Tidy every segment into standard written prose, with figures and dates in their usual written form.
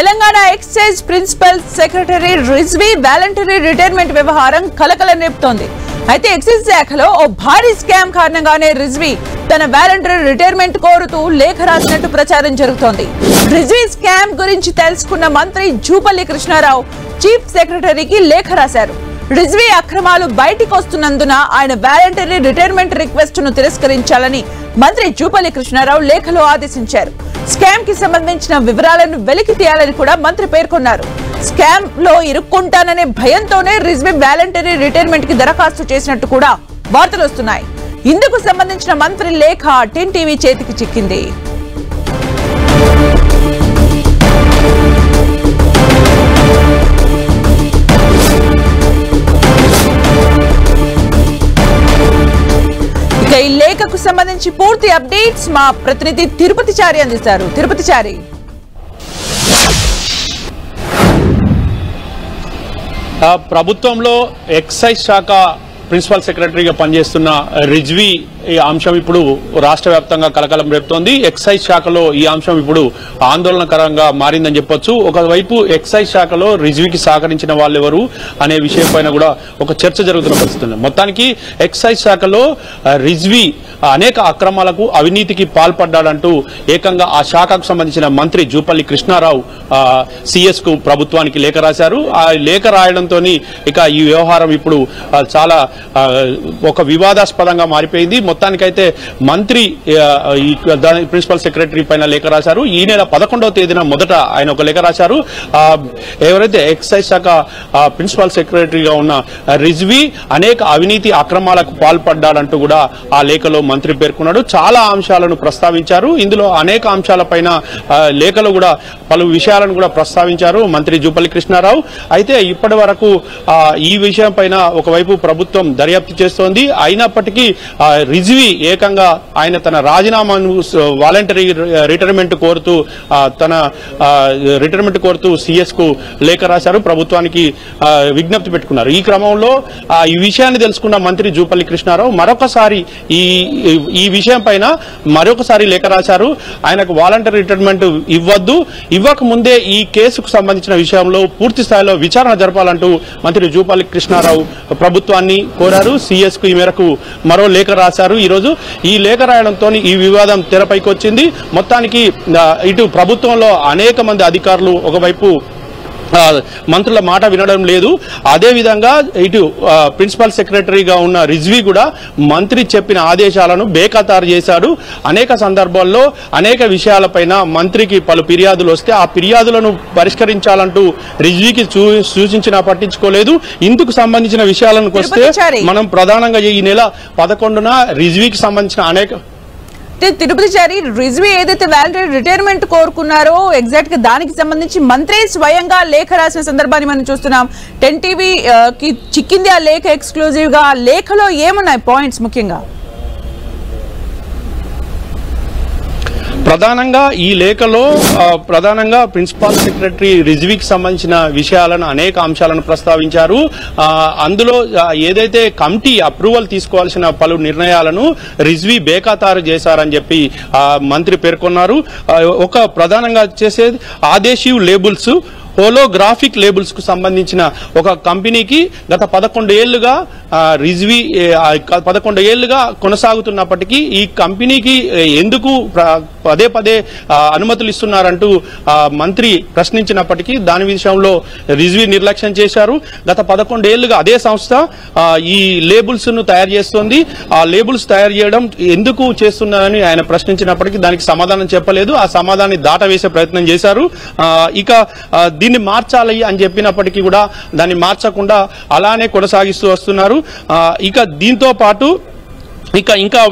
Telangana excise principal secretary Rizvi voluntary retirement వ్యవహారం కలకలం రేపుతోంది. అయితే ఎక్సైజ్ శాఖలో ఓ భారీ స్కామ్ కారణంగానే రిజ్వీ తన వాలంటరీ రిటైర్మెంట్ కోరుతూ లేఖ రాసినట్టు ప్రచారం జరుగుతోంది. రిజ్వీ స్కామ్ గురించి తెలుసుకున్న మంత్రి జూపల్లి కృష్ణారావు చీఫ్ సెక్రటరీకి లేఖ రాశారు. రిజ్వీ అక్రమాలు బయటికి వస్తున్నందున ఆయన వాలంటరీ రిటైర్మెంట్ రిక్వెస్ట్ ను తిరస్కరించాలని మంత్రి జూపల్లి కృష్ణారావు లేఖలో ఆదేశించారు. స్కామ్ కి సంబంధించిన వివరాలను వెలికి తీయాలని కూడా మంత్రి పేర్కొన్నారు. స్కామ్ లో ఇరుక్కుంటాననే భయంతోనే రిజ్వీ వాలంటరీ రిటైర్మెంట్ కి దరఖాస్తు చేసినట్టు కూడా వార్తలు వస్తున్నాయి. ఇందుకు సంబంధించిన మంత్రి లేఖ టెన్ టీవీ చేతికి చిక్కింది. ఇక ఈ లేఖకు సంబంధించి పూర్తి అప్డేట్స్ మా ప్రతినిధి తిరుపతి చారి అందిస్తారు. తిరుపతి చారి, ప్రభుత్వంలో ఎక్సైజ్ శాఖ ప్రిన్సిపల్ సెక్రటరీగా పనిచేస్తున్న రిజ్వీ ఈ అంశం ఇప్పుడు రాష్ట్ర వ్యాప్తంగా కలకలం రేపుతోంది. ఎక్సైజ్ శాఖలో ఈ అంశం ఇప్పుడు ఆందోళనకరంగా మారిందని చెప్పొచ్చు. ఒకవైపు ఎక్సైజ్ శాఖలో రిజ్వీకి సహకరించిన వాళ్ళెవరు అనే విషయం పైన కూడా ఒక చర్చ జరుగుతున్న పరిస్థితి ఉంది. మొత్తానికి ఎక్సైజ్ శాఖలో రిజ్వీ అనేక అక్రమాలకు అవినీతికి పాల్పడ్డాడంటూ ఏకంగా ఆ శాఖకు సంబంధించిన మంత్రి జూపల్లి కృష్ణారావు సిఎస్ కు ప్రభుత్వానికి లేఖ రాశారు. ఆ లేఖ రాయడంతో ఇక ఈ వ్యవహారం ఇప్పుడు చాలా ఒక వివాదాస్పదంగా మారిపోయింది. మొత్తానికైతే మంత్రి ప్రిన్సిపల్ సెక్రటరీ పైన లేఖ రాశారు. ఈ నెల 11వ తేదీన మొదట ఆయన ఒక లేఖ రాశారు. ఎవరైతే ఎక్సైజ్ శాఖ ప్రిన్సిపల్ సెక్రటరీగా ఉన్న రిజ్వీ అనేక అవినీతి అక్రమాలకు పాల్పడ్డాడంటూ కూడా ఆ లేఖలో మంత్రి పేర్కొన్నాడు. చాలా అంశాలను ప్రస్తావించారు. ఇందులో అనేక అంశాలపైన లేఖలో కూడా పలు విషయాలను కూడా ప్రస్తావించారు మంత్రి జూపల్లి కృష్ణారావు. అయితే ఇప్పటి వరకు ఈ విషయం పైన ఒకవైపు ప్రభుత్వం దర్యాప్తు చేస్తోంది. అయినప్పటికీ రిజ్వీ ఏకంగా ఆయన తన రాజీనామాను వాలంటరీ రిటైర్మెంట్ కోరుతూ సిఎస్ కు లేఖ రాశారు. ప్రభుత్వానికి విజ్ఞప్తి పెట్టుకున్నారు. ఈ క్రమంలో ఈ విషయాన్ని తెలుసుకున్న మంత్రి జూపల్లి కృష్ణారావు మరొకసారి ఈ విషయం పైన మరొకసారి లేఖ రాశారు. ఆయనకు వాలంటరీ రిటైర్మెంట్ ఇవ్వక ముందే ఈ కేసుకు సంబంధించిన విషయంలో పూర్తి స్థాయిలో విచారణ జరపాలంటూ మంత్రి జూపల్లి కృష్ణారావు ప్రభుత్వాన్ని కోరారు. సిఎస్ కు ఈ మేరకు మరో లేఖ రాశారు. ఈరోజు ఈ లేఖ రాయడంతో ఈ వివాదం తెరపైకి వచ్చింది. మొత్తానికి ఇటు ప్రభుత్వంలో అనేక మంది అధికారులు ఒకవైపు మంత్రుల మాట వినడం లేదు. అదేవిధంగా ఇటు ప్రిన్సిపల్ సెక్రటరీగా ఉన్న రిజ్వీ కూడా మంత్రి చెప్పిన ఆదేశాలను బేఖతారు చేశాడు. అనేక సందర్భాల్లో అనేక విషయాలపైన మంత్రికి పలు ఫిర్యాదులు వస్తే ఆ ఫిర్యాదులను పరిష్కరించాలంటూ రిజ్వీకి సూచించినా పట్టించుకోలేదు. ఇందుకు సంబంధించిన విషయాలకు వస్తే మనం ప్రధానంగా ఈ నెల 11న రిజ్వీకి సంబంధించిన అనేక తిరుపతి చారి, రిజ్వీ ఏదైతే వాలంటరీ రిటైర్మెంట్ కోరుకున్నారో ఎగ్జాక్ట్ గా దానికి సంబంధించి మంత్రి స్వయంగా లేఖ రాసిన సందర్భాన్ని మనం చూస్తున్నాం. టెన్ టీవీ కి చిక్కింది ఆ లేఖ ఎక్స్క్లూజివ్ గా. లేఖలో ఏమున్నాయి పాయింట్స్ ముఖ్యంగా? ప్రధానంగా ఈ లేఖలో ప్రధానంగా ప్రిన్సిపల్ సెక్రటరీ రిజ్వీకి సంబంధించిన విషయాలను అనేక అంశాలను ప్రస్తావించారు. అందులో ఏదైతే కమిటీ అప్రూవల్ తీసుకోవాల్సిన పలు నిర్ణయాలను రిజ్వీ బేఖాతారు చేశారని చెప్పి మంత్రి పేర్కొన్నారు. ఒక ప్రధానంగా చేసేది ఆదేశీవ్ లేబుల్స్, హోలోగ్రాఫిక్ లేబుల్స్ కు సంబంధించిన ఒక కంపెనీకి గత 11 ఏళ్లుగా రిజ్వీ 11 ఏళ్లుగా కొనసాగుతున్నప్పటికీ ఈ కంపెనీకి ఎందుకు పదే పదే అనుమతులు ఇస్తున్నారంటూ మంత్రి ప్రశ్నించినప్పటికీ దాని విషయంలో రిజ్వీ నిర్లక్ష్యం చేశారు. గత 11 ఏళ్లుగా అదే సంస్థ ఈ లేబుల్స్ ను తయారు చేస్తోంది. ఆ లేబుల్స్ తయారు చేయడం ఎందుకు చేస్తున్నారని ఆయన ప్రశ్నించినప్పటికీ దానికి సమాధానం చెప్పలేదు. ఆ సమాధానాన్ని దాటవేసే ప్రయత్నం చేశారు. ఇక దీన్ని మార్చాలి అని చెప్పినప్పటికీ కూడా దాన్ని మార్చకుండా అలానే కొనసాగిస్తూ వస్తున్నారు. ఇక దీంతో పాటు ఇంకా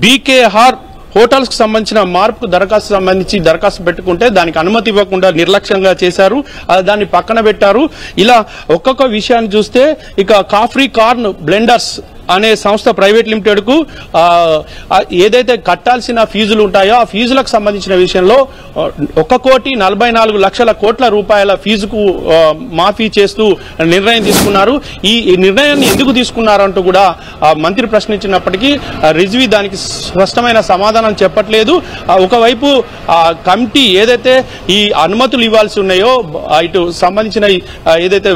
బీకేఆర్ హోటల్స్ కు సంబంధించిన మార్పుకు దరఖాస్తు పెట్టుకుంటే దానికి అనుమతి ఇవ్వకుండా నిర్లక్ష్యంగా చేశారు. దాన్ని పక్కన పెట్టారు. ఇలా ఒక్కొక్క విషయాన్ని చూస్తే ఇక కాఫీ కార్న్ బ్లెండర్స్ అనే సంస్థ ప్రైవేట్ లిమిటెడ్ కు ఏదైతే కట్టాల్సిన ఫీజులు ఉంటాయో ఆ ఫీజులకు సంబంధించిన విషయంలో 1,44,00,00,000 రూపాయల ఫీజుకు మాఫీ చేస్తూ నిర్ణయం తీసుకున్నారు. ఈ నిర్ణయాన్ని ఎందుకు తీసుకున్నారంటూ కూడా మంత్రి ప్రశ్నించినప్పటికీ రిజ్వీ దానికి స్పష్టమైన సమాధానం చెప్పట్లేదు. ఒకవైపు కమిటీ ఏదైతే ఈ అనుమతులు ఇవ్వాల్సి ఉన్నాయో ఇటు సంబంధించిన ఏదైతే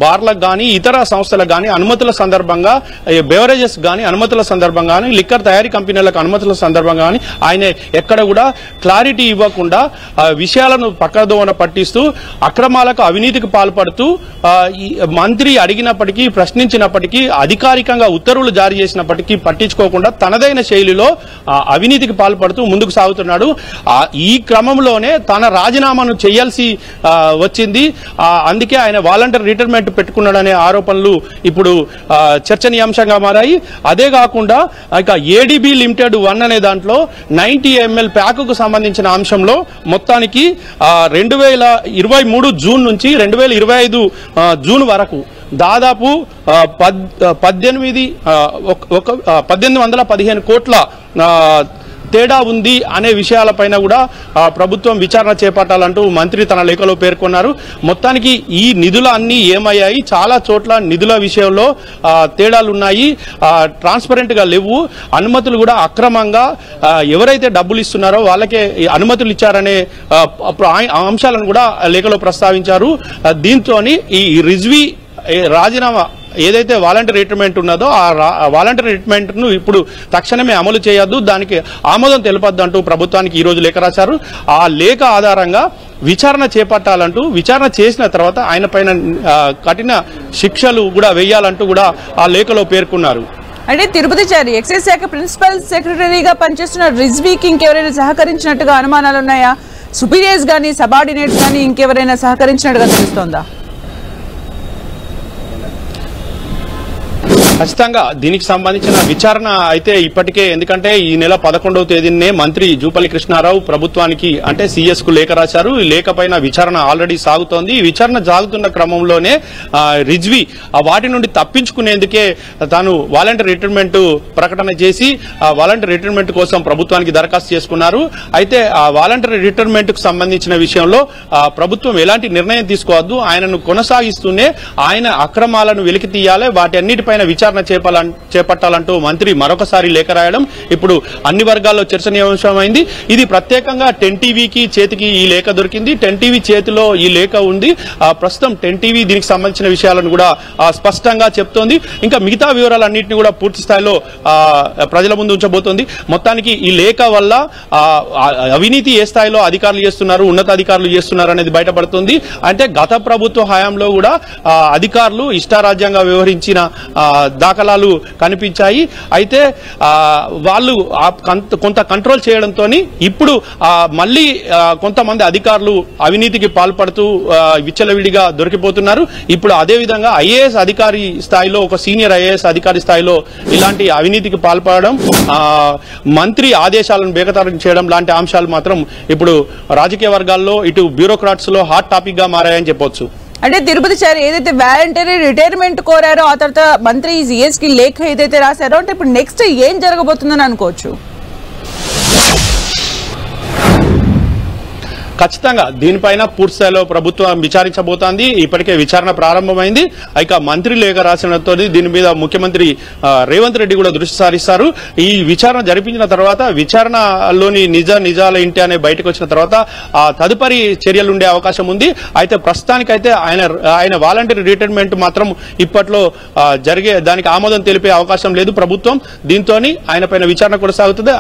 బార్లకు కానీ ఇతర సంస్థలకు కానీ అనుమతుల సందర్భంగా బెవరేజెస్ కానీ అనుమతుల సందర్భంగా కానీ లిక్కర్ తయారీ కంపెనీలకు అనుమతుల సందర్భంగా కానీ ఆయన ఎక్కడ కూడా క్లారిటీ ఇవ్వకుండా విషయాలను పక్కదోవన పట్టిస్తూ అక్రమాలకు అవినీతికి పాల్పడుతూ మంత్రి అడిగినప్పటికీ ప్రశ్నించినప్పటికీ అధికారికంగా ఉత్తర్వులు జారీ చేసినప్పటికీ పట్టించుకోకుండా తనదైన శైలిలో అవినీతికి పాల్పడుతూ ముందుకు సాగుతున్నాడు. ఈ క్రమంలోనే తన రాజీనామాను చేయాల్సి వచ్చింది. అందుకే ఆయన వాలంటీర్ రిటైర్మెంట్ పెట్టుకున్నాడనే ఆరోపణలు ఇప్పుడు చర్చనీయాంశంగా మారాయి. అదే కాకుండా ఇక ఏడీబీ లిమిటెడ్ 1 అనే దాంట్లో 90 ml ప్యాకుకు సంబంధించిన అంశంలో మొత్తానికి 2023 జూన్ నుంచి 2025 జూన్ వరకు దాదాపు 1815 కోట్ల తేడా ఉంది అనే విషయాలపైన కూడా ప్రభుత్వం విచారణ చేపట్టాలంటూ మంత్రి తన లేఖలో పేర్కొన్నారు. మొత్తానికి ఈ నిధులు అన్ని ఏమయ్యాయి, చాలా చోట్ల నిధుల విషయంలో తేడాలు ఉన్నాయి, ట్రాన్స్పరెంట్ గా లేవు, అనుమతులు కూడా అక్రమంగా ఎవరైతే డబ్బులు ఇస్తున్నారో వాళ్ళకే అనుమతులు ఇచ్చారనే అంశాలను కూడా లేఖలో ప్రస్తావించారు. దీంతో ఈ రిజ్వీ రాజీనామా ఏదైతే వాలంటీర్ రిటైర్మెంట్ ఉన్నదో ఆ వాలంటీర్ రిటైర్మెంట్ ను ఇప్పుడు తక్షణమే అమలు చేయొద్దు, దానికి ఆమోదం తెలపద్దు అంటూ ప్రభుత్వానికి ఈ రోజు లేఖ రాశారు. ఆ లేఖ ఆధారంగా విచారణ చేపట్టాలంటూ, విచారణ చేసిన తర్వాత ఆయన పైన కఠిన శిక్షలు కూడా వేయాలంటూ కూడా ఆ లేఖలో పేర్కొన్నారు. అంటే తిరుపతి చారి ఎక్సైజ్ శాఖ ప్రిన్సిపల్ సెక్రటరీగా పనిచేస్తున్న రిజ్వీకి ఇంకెవరైనా సహకరించినట్టుగా అనుమానాలు ఉన్నాయా? సుపీరియర్స్ గానీ సబార్డినేట్స్ గానీ ఇంకెవరైనా సహకరించినట్టుగా తెలుస్తోందా? ఖచ్చితంగా దీనికి సంబంధించిన విచారణ అయితే ఇప్పటికే, ఎందుకంటే ఈ నెల 11వ తేదీనే మంత్రి జూపల్లి కృష్ణారావు ప్రభుత్వానికి అంటే సిఎస్ కు లేఖ రాశారు. ఈ లేఖ పైన విచారణ ఆల్రెడీ సాగుతోంది. ఈ విచారణ సాగుతున్న క్రమంలోనే రిజ్వీ వాటి నుండి తప్పించుకునేందుకే తాను వాలంటీర్ రిటైర్మెంట్ ప్రకటన చేసి వాలంటీర్ రిటైర్మెంట్ కోసం ప్రభుత్వానికి దరఖాస్తు చేసుకున్నారు. అయితే ఆ వాలంటీర్ రిటైర్మెంట్ కు సంబంధించిన విషయంలో ప్రభుత్వం ఎలాంటి నిర్ణయం తీసుకోవద్దు, ఆయనను కొనసాగిస్తూనే ఆయన అక్రమాలను వెలికి తీయాలి, వాటి అన్నిటిపైన విచారణ చేపట్టాలంటూ మంత్రి మరొకసారి లేఖ రాయడం ఇప్పుడు అన్ని వర్గాల్లో చర్చనీయాంశమైంది. ఇది ప్రత్యేకంగా 10 టీవీకి చేతికి ఈ లేఖ దొరికింది. 10 టీవీ చేతిలో ఈ లేఖ ఉంది. ప్రస్తుతం 10 టీవీ దీనికి సంబంధించిన విషయాలను కూడా స్పష్టంగా చెప్తోంది. ఇంకా మిగతా వివరాలన్నింటినీ కూడా పూర్తి స్థాయిలో ప్రజల ముందు ఉంచబోతోంది. మొత్తానికి ఈ లేఖ వల్ల అవినీతి ఏ స్థాయిలో అధికారులు చేస్తున్నారు, ఉన్నతాధికారులు చేస్తున్నారు అనేది బయటపడుతుంది. అంటే గత ప్రభుత్వ హయాంలో కూడా అధికారులు ఇష్టారాజ్యంగా వ్యవహరించిన దాఖలాలు కనిపించాయి. అయితే వాళ్ళు కొంత కంట్రోల్ చేయడంతో ఇప్పుడు మళ్ళీ కొంతమంది అధికారులు అవినీతికి పాల్పడుతూ విచ్చలవిడిగా దొరికిపోతున్నారు. ఇప్పుడు అదేవిధంగా ఐఏఎస్ అధికారి స్థాయిలో, ఒక సీనియర్ ఐఏఎస్ అధికారి స్థాయిలో ఇలాంటి అవినీతికి పాల్పడడం, మంత్రి ఆదేశాలను బేఖతారం చేయడం లాంటి అంశాలు మాత్రం ఇప్పుడు రాజకీయ వర్గాల్లో ఇటు బ్యూరోక్రాట్స్ లో హాట్ టాపిక్ గా మారాయని చెప్పొచ్చు. అంటే తిరుపతి చారి ఏదైతే వాలంటరీ రిటైర్మెంట్ కోరారో ఆ తర్వాత మంత్రి సిఎస్ కి లేఖ ఏదైతే రాశారో, అంటే ఇప్పుడు నెక్స్ట్ ఏం జరగబోతుందని అనుకోవచ్చు? ఖచ్చితంగా దీనిపైన పూర్తి స్థాయిలో ప్రభుత్వం విచారించబోతోంది. ఇప్పటికే విచారణ ప్రారంభమైంది. ఇక మంత్రి లేఖ రాసినతో దీని మీద ముఖ్యమంత్రి రేవంత్ రెడ్డి కూడా దృష్టి సారిస్తారు. ఈ విచారణ జరిపించిన తర్వాత విచారణలోని నిజాల ఇంటి అనే బయటకు వచ్చిన తర్వాత తదుపరి చర్యలు ఉండే అవకాశం ఉంది. అయితే ప్రస్తుతానికైతే ఆయన వాలంటీర్ రిటైర్మెంట్ మాత్రం ఇప్పట్లో దానికి ఆమోదం తెలిపే అవకాశం లేదు ప్రభుత్వం. దీంతో ఆయన పైన విచారణ కొనసాగుతుంది.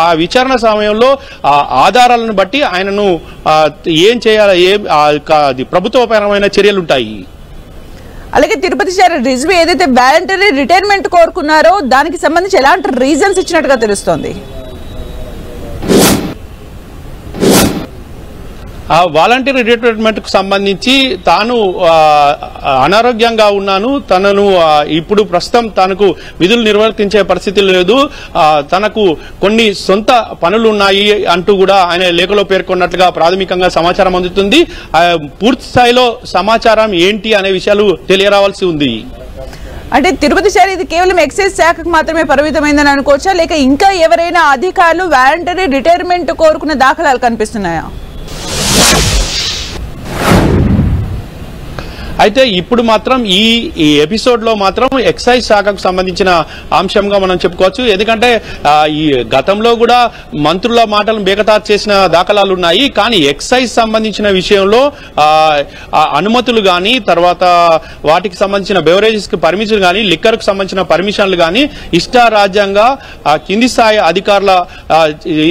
ఆ విచారణ సమయంలో ఆధారాలను బట్టి ఆయనను ఏం చేయాలి, ప్రభుత్వపరమైన చర్యలు ఉంటాయి. అలాగే తిరుపతి చారి రిజ్వీ ఏదైతే వాలంటరీ రిటైర్మెంట్ కోరుకున్నారో దానికి సంబంధించి ఎలాంటి రీజన్స్ ఇచ్చినట్టుగా తెలుస్తోంది? ఆ వాలంటీర్ రిటైర్మెంట్ కు సంబంధించి తాను అనారోగ్యంగా ఉన్నాను, తనను ఇప్పుడు ప్రస్తుతం తనకు విధులు నిర్వర్తించే పరిస్థితి లేదు, తనకు కొన్ని సొంత పనులు ఉన్నాయి అంటూ కూడా ఆయన లేఖలో పేర్కొన్నట్లుగా ప్రాథమికంగా సమాచారం అందుతుంది. పూర్తి స్థాయిలో సమాచారం ఏంటి అనే విషయాలు తెలియరావాల్సి ఉంది. అంటే తిరుపతి చారి ఇది కేవలం ఎక్సైజ్ శాఖకు మాత్రమే పరిమితమైందని అనుకోవచ్చా, లేక ఇంకా ఎవరైనా అధికారులు వాలంటరీ రిటైర్మెంట్ కోరుకున్న దాఖలాలు కనిపిస్తున్నాయా? అయితే ఇప్పుడు మాత్రం ఈ ఎపిసోడ్ లో మాత్రం ఎక్సైజ్ శాఖకు సంబంధించిన అంశంగా మనం చెప్పుకోవచ్చు. ఎందుకంటే ఈ గతంలో కూడా మంత్రుల మాటలను బేఖతారు చేసిన దాఖలాలు ఉన్నాయి. కానీ ఎక్సైజ్ సంబంధించిన విషయంలో అనుమతులు గాని, తర్వాత వాటికి సంబంధించిన బెవరేజెస్ కి పర్మిషన్ గాని, లిక్కర్ కు సంబంధించిన పర్మిషన్లు గాని ఇష్టారాజ్యంగా కింది స్థాయి అధికారుల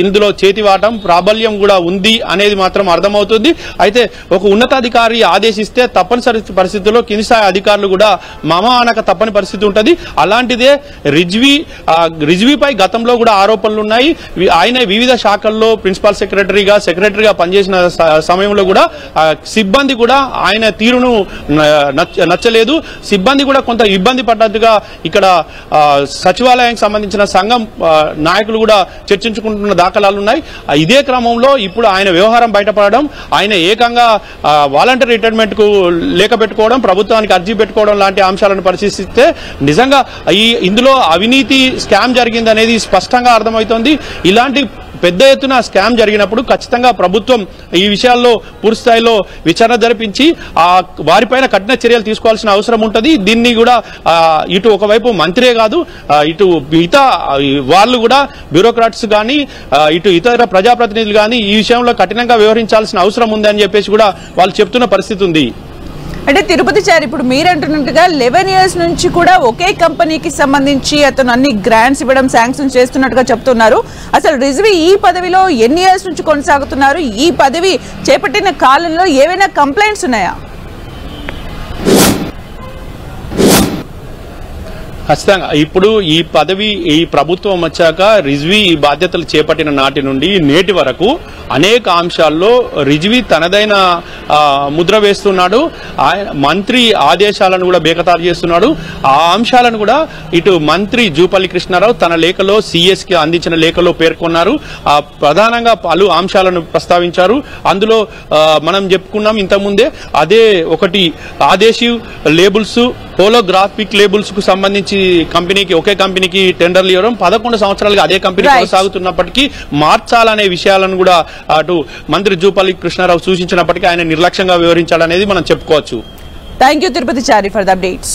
ఇందులో చేతివాటం ప్రాబల్యం కూడా ఉంది అనేది మాత్రం అర్థమవుతుంది. అయితే ఒక ఉన్నతాధికారి ఆదేశిస్తే తప్పనిసరి పరిస్థితుల్లో కింది స్థాయి అధికారులు కూడా మామ అనక తప్పని పరిస్థితి ఉంటుంది. అలాంటిదే రిజ్వీపై గతంలో కూడా ఆరోపణలు ఉన్నాయి. ఆయన వివిధ శాఖల్లో ప్రిన్సిపల్ సెక్రటరీగా పనిచేసిన సమయంలో కూడా సిబ్బంది కూడా ఆయన తీరును నచ్చలేదు. సిబ్బంది కూడా కొంత ఇబ్బంది పడ్డట్టుగా ఇక్కడ సచివాలయానికి సంబంధించిన సంఘం నాయకులు కూడా చర్చించుకుంటున్న దాఖలాలు ఉన్నాయి. ఇదే క్రమంలో ఇప్పుడు ఆయన వ్యవహారం బయటపడడం, ఆయన ఏకంగా వాలంటరీ రిటైర్మెంట్ కు లేక పెట్టుకోవడం, ప్రభుత్వానికి అర్జీ పెట్టుకోవడం లాంటి అంశాలను పరిశీలిస్తే నిజంగా ఇందులో అవినీతి స్కామ్ జరిగింది అనేది స్పష్టంగా అర్థమవుతోంది. ఇలాంటి పెద్ద ఎత్తున స్కామ్ జరిగినప్పుడు ఖచ్చితంగా ప్రభుత్వం ఈ విషయాల్లో పూర్తి స్థాయిలో విచారణ జరిపించి వారిపైన కఠిన చర్యలు తీసుకోవాల్సిన అవసరం ఉంటుంది. దీన్ని కూడా ఇటు ఒకవైపు మంత్రే కాదు, ఇటు మిగతా వాళ్ళు కూడా బ్యూరోక్రాట్స్ కానీ, ఇటు ఇతర ప్రజాప్రతినిధులు కానీ ఈ విషయంలో కఠినంగా వ్యవహరించాల్సిన అవసరం ఉంది అని చెప్పేసి కూడా వాళ్ళు చెప్తున్న పరిస్థితి ఉంది. అంటే తిరుపతి చారి ఇప్పుడు మీరంటున్నట్టుగా 11 years నుంచి కూడా ఒకే కంపెనీకి సంబంధించి అతను అన్ని గ్రాంట్స్ ఇవ్వడం, శాంక్షన్ చేస్తున్నట్టుగా చెప్తున్నారు. అసలు రిజ్వీ ఈ పదవిలో ఎన్ని ఇయర్స్ నుంచి కొనసాగుతున్నారు? ఈ పదవి చేపట్టిన కాలంలో ఏవైనా కంప్లైంట్స్ ఉన్నాయా? ఖచ్చితంగా ఇప్పుడు ఈ ప్రభుత్వం వచ్చాక రిజ్వీ ఈ బాధ్యతలు చేపట్టిన నాటి నుండి నేటి వరకు అనేక అంశాల్లో రిజ్వీ తనదైన ముద్ర వేస్తున్నాడు. మంత్రి ఆదేశాలను కూడా బేఖతారు చేస్తున్నాడు. ఆ అంశాలను కూడా ఇటు మంత్రి జూపల్లి కృష్ణారావు తన లేఖలో సిఎస్ కి అందించిన లేఖలో పేర్కొన్నారు. ప్రధానంగా పలు అంశాలను ప్రస్తావించారు. అందులో మనం చెప్పుకున్నాం ఇంతకుముందే, అదే ఒకటి ఆదేశివ్ లేబుల్స్, హోలోగ్రాఫిక్ లేబుల్స్ కు సంబంధించి ఒకే కంపెనీకి టెండర్లు ఇవ్వడం 11 సంవత్సరాలుగా అదే కంపెనీ కొనసాగుతున్నప్పటికీ మార్చాలనే విషయాలను కూడా అటు మంత్రి జూపల్లి కృష్ణారావు సూచించినప్పటికీ ఆయన నిర్లక్ష్యంగా వివరించాడనేది మనం చెప్పుకోవచ్చు. Thank you Tirupati Chari for the updates.